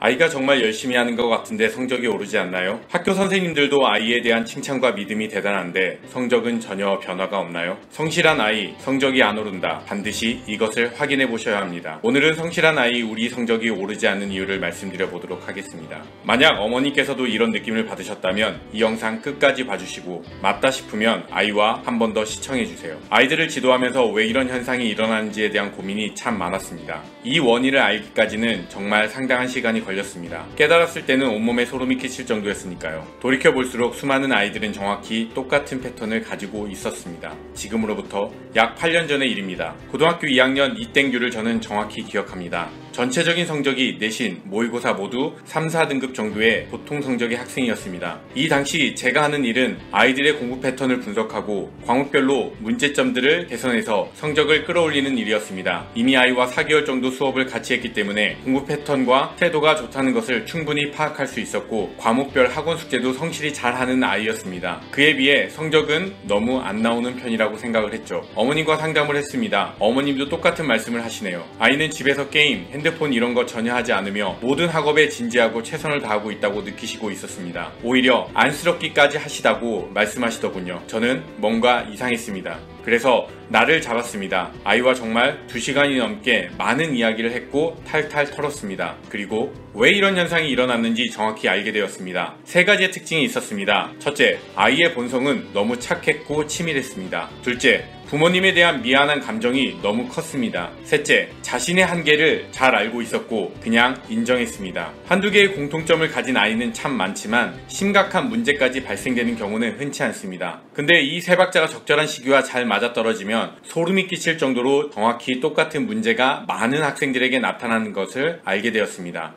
아이가 정말 열심히 하는 것 같은데 성적이 오르지 않나요? 학교 선생님들도 아이에 대한 칭찬과 믿음이 대단한데 성적은 전혀 변화가 없나요? 성실한 아이, 성적이 안 오른다. 반드시 이것을 확인해 보셔야 합니다. 오늘은 성실한 아이, 우리 성적이 오르지 않는 이유를 말씀드려 보도록 하겠습니다. 만약 어머니께서도 이런 느낌을 받으셨다면 이 영상 끝까지 봐주시고 맞다 싶으면 아이와 한 번 더 시청해 주세요. 아이들을 지도하면서 왜 이런 현상이 일어나는지에 대한 고민이 참 많았습니다. 이 원인을 알기까지는 정말 상당한 시간이 걸렸습니다. 깨달았을 때는 온몸에 소름이 끼칠 정도였으니까요. 돌이켜볼수록 수많은 아이들은 정확히 똑같은 패턴을 가지고 있었습니다. 지금으로부터 약 8년 전의 일입니다. 고등학교 2학년 이땡규를 저는 정확히 기억합니다. 전체적인 성적이 내신, 모의고사 모두 3, 4등급 정도의 보통 성적의 학생이었습니다. 이 당시 제가 하는 일은 아이들의 공부 패턴을 분석하고 과목별로 문제점들을 개선해서 성적을 끌어올리는 일이었습니다. 이미 아이와 4개월 정도 수업을 같이 했기 때문에 공부 패턴과 태도가 좋다는 것을 충분히 파악할 수 있었고 과목별 학원 숙제도 성실히 잘하는 아이였습니다. 그에 비해 성적은 너무 안 나오는 편이라고 생각을 했죠. 어머님과 상담을 했습니다. 어머님도 똑같은 말씀을 하시네요. 아이는 집에서 게임, 핸드폰 이런 거 전혀 하지 않으며 모든 학업에 진지하고 최선을 다하고 있다고 느끼시고 있었습니다. 오히려 안쓰럽기까지 하시다고 말씀하시더군요. 저는 뭔가 이상했습니다. 그래서 날을 잡았습니다. 아이와 정말 2시간이 넘게 많은 이야기를 했고 탈탈 털었습니다. 그리고 왜 이런 현상이 일어났는지 정확히 알게 되었습니다. 3가지의 특징이 있었습니다. 첫째, 아이의 본성은 너무 착했고 치밀했습니다. 둘째, 부모님에 대한 미안한 감정이 너무 컸습니다. 셋째, 자신의 한계를 잘 알고 있었고 그냥 인정했습니다. 한두 개의 공통점을 가진 아이는 참 많지만 심각한 문제까지 발생되는 경우는 흔치 않습니다. 근데 이 3박자가 적절한 시기와 잘 맞아떨어지면 소름이 끼칠 정도로 정확히 똑같은 문제가 많은 학생들에게 나타나는 것을 알게 되었습니다.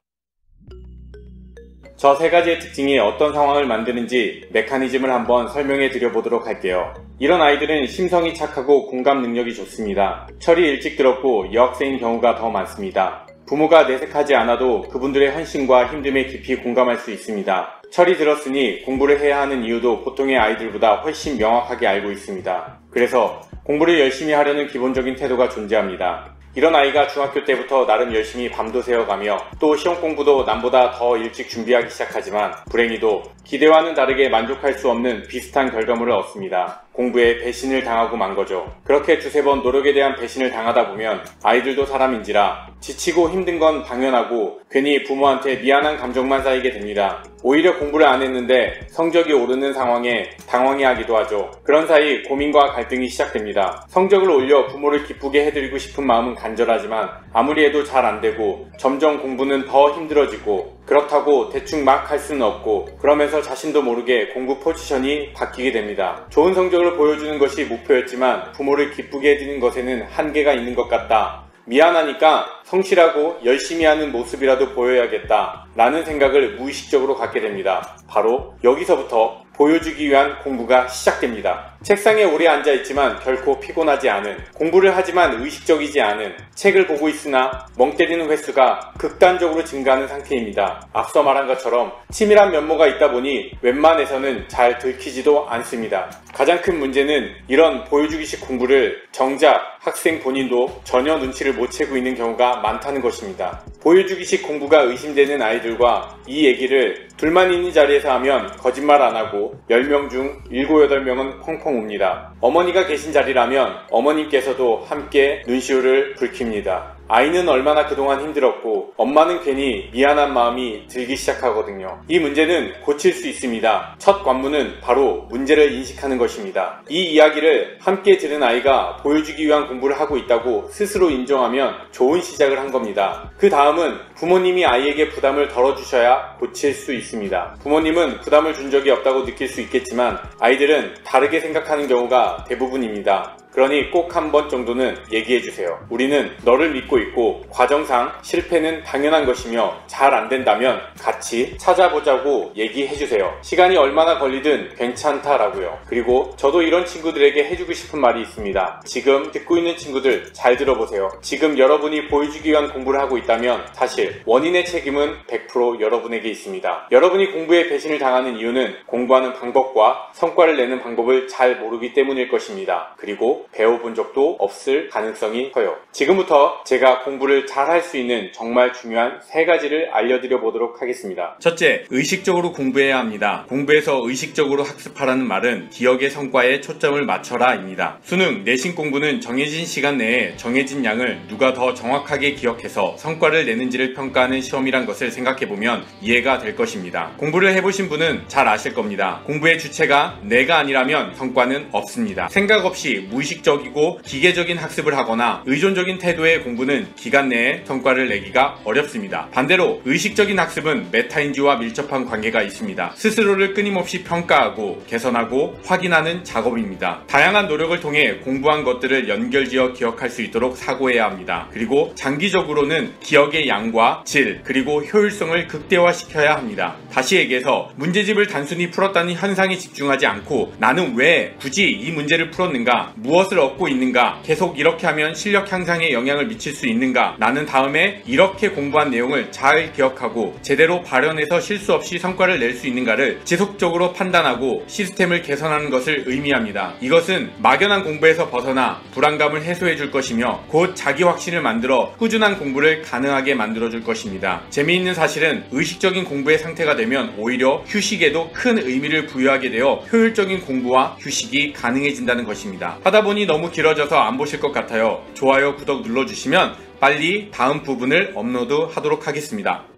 저 3가지의 특징이 어떤 상황을 만드는지 메커니즘을 한번 설명해 드려 보도록 할게요. 이런 아이들은 심성이 착하고 공감 능력이 좋습니다. 철이 일찍 들었고 여학생인 경우가 더 많습니다. 부모가 내색하지 않아도 그분들의 헌신과 힘듦에 깊이 공감할 수 있습니다. 철이 들었으니 공부를 해야 하는 이유도 보통의 아이들보다 훨씬 명확하게 알고 있습니다. 그래서 공부를 열심히 하려는 기본적인 태도가 존재합니다. 이런 아이가 중학교 때부터 나름 열심히 밤도 새워가며 또 시험 공부도 남보다 더 일찍 준비하기 시작하지만 불행히도 기대와는 다르게 만족할 수 없는 비슷한 결과물을 얻습니다. 공부에 배신을 당하고 만 거죠. 그렇게 2-3번 노력에 대한 배신을 당하다 보면 아이들도 사람인지라 지치고 힘든 건 당연하고 괜히 부모한테 미안한 감정만 쌓이게 됩니다. 오히려 공부를 안 했는데 성적이 오르는 상황에 당황해하기도 하죠. 그런 사이 고민과 갈등이 시작됩니다. 성적을 올려 부모를 기쁘게 해드리고 싶은 마음은 간절하지만 아무리 해도 잘 안 되고 점점 공부는 더 힘들어지고 그렇다고 대충 막 할 수는 없고 그러면서 자신도 모르게 공부 포지션이 바뀌게 됩니다. 좋은 성적을 보여주는 것이 목표였지만 부모를 기쁘게 해드리는 것에는 한계가 있는 것 같다. 미안하니까 성실하고 열심히 하는 모습이라도 보여야겠다 라는 생각을 무의식적으로 갖게 됩니다. 바로 여기서부터 보여주기 위한 공부가 시작됩니다. 책상에 오래 앉아있지만 결코 피곤하지 않은, 공부를 하지만 의식적이지 않은, 책을 보고 있으나 멍 때리는 횟수가 극단적으로 증가하는 상태입니다. 앞서 말한 것처럼 치밀한 면모가 있다 보니 웬만해서는 잘 들키지도 않습니다. 가장 큰 문제는 이런 보여주기식 공부를 정작 학생 본인도 전혀 눈치를 못 채고 있는 경우가 많다는 것입니다. 보여주기식 공부가 의심되는 아이들과 이 얘기를 둘만 있는 자리에서 하면 거짓말 안 하고 10명 중 7, 8명은 펑펑 웁니다. 어머니가 계신 자리라면 어머님께서도 함께 눈시울을 붉힙니다. 아이는 얼마나 그동안 힘들었고 엄마는 괜히 미안한 마음이 들기 시작하거든요. 이 문제는 고칠 수 있습니다. 첫 관문은 바로 문제를 인식하는 것입니다. 이 이야기를 함께 들은 아이가 보여주기 위한 공부를 하고 있다고 스스로 인정하면 좋은 시작을 한 겁니다. 그 다음은 부모님이 아이에게 부담을 덜어주셔야 고칠 수 있습니다. 부모님은 부담을 준 적이 없다고 느낄 수 있겠지만 아이들은 다르게 생각하는 경우가 대부분입니다. 그러니 꼭 한 번 정도는 얘기해주세요. 우리는 너를 믿고 있고 과정상 실패는 당연한 것이며 잘 안된다면 같이 찾아보자고 얘기해주세요. 시간이 얼마나 걸리든 괜찮다라고요. 그리고 저도 이런 친구들에게 해주고 싶은 말이 있습니다. 지금 듣고 있는 친구들 잘 들어보세요. 지금 여러분이 보여주기 위한 공부를 하고 있다면 사실 원인의 책임은 100% 여러분에게 있습니다. 여러분이 공부에 배신을 당하는 이유는 공부하는 방법과 성과를 내는 방법을 잘 모르기 때문일 것입니다. 그리고 그리고 배워본 적도 없을 가능성이 커요. 지금부터 제가 공부를 잘 할 수 있는 정말 중요한 3가지를 알려드려 보도록 하겠습니다. 첫째, 의식적으로 공부해야 합니다. 공부에서 의식적으로 학습하라는 말은 기억의 성과에 초점을 맞춰라 입니다. 수능, 내신 공부는 정해진 시간 내에 정해진 양을 누가 더 정확하게 기억해서 성과를 내는지를 평가하는 시험이란 것을 생각해보면 이해가 될 것입니다. 공부를 해보신 분은 잘 아실 겁니다. 공부의 주체가 내가 아니라면 성과는 없습니다. 생각 없이 무의식적이고 기계적인 학습을 하거나 의존적인 태도의 공부는 기간 내에 성과를 내기가 어렵습니다. 반대로 의식적인 학습은 메타인지와 밀접한 관계가 있습니다. 스스로를 끊임없이 평가하고 개선하고 확인하는 작업입니다. 다양한 노력을 통해 공부한 것들을 연결지어 기억할 수 있도록 사고해야 합니다. 그리고 장기적으로는 기억의 양과 질, 그리고 효율성을 극대화시켜야 합니다. 다시 얘기해서 문제집을 단순히 풀었다는 현상에 집중하지 않고 나는 왜 굳이 이 문제를 풀었는가, 무엇을 얻고 있는가, 계속 이렇게 하면 실력 향상에 영향을 미칠 수 있는가, 나는 다음에 이렇게 공부한 내용을 잘 기억하고 제대로 발현해서 실수 없이 성과를 낼 수 있는가를 지속적으로 판단하고 시스템을 개선하는 것을 의미합니다. 이것은 막연한 공부에서 벗어나 불안감을 해소해 줄 것이며 곧 자기 확신을 만들어 꾸준한 공부를 가능하게 만들어 줄 것입니다. 재미있는 사실은 의식적인 공부의 상태가 되면 오히려 휴식에도 큰 의미를 부여하게 되어 효율적인 공부와 휴식이 가능해진다는 것입니다. 하다보니 너무 길어져서 안 보실 것 같아요. 좋아요, 구독 눌러주시면 빨리 다음 부분을 업로드하도록 하겠습니다.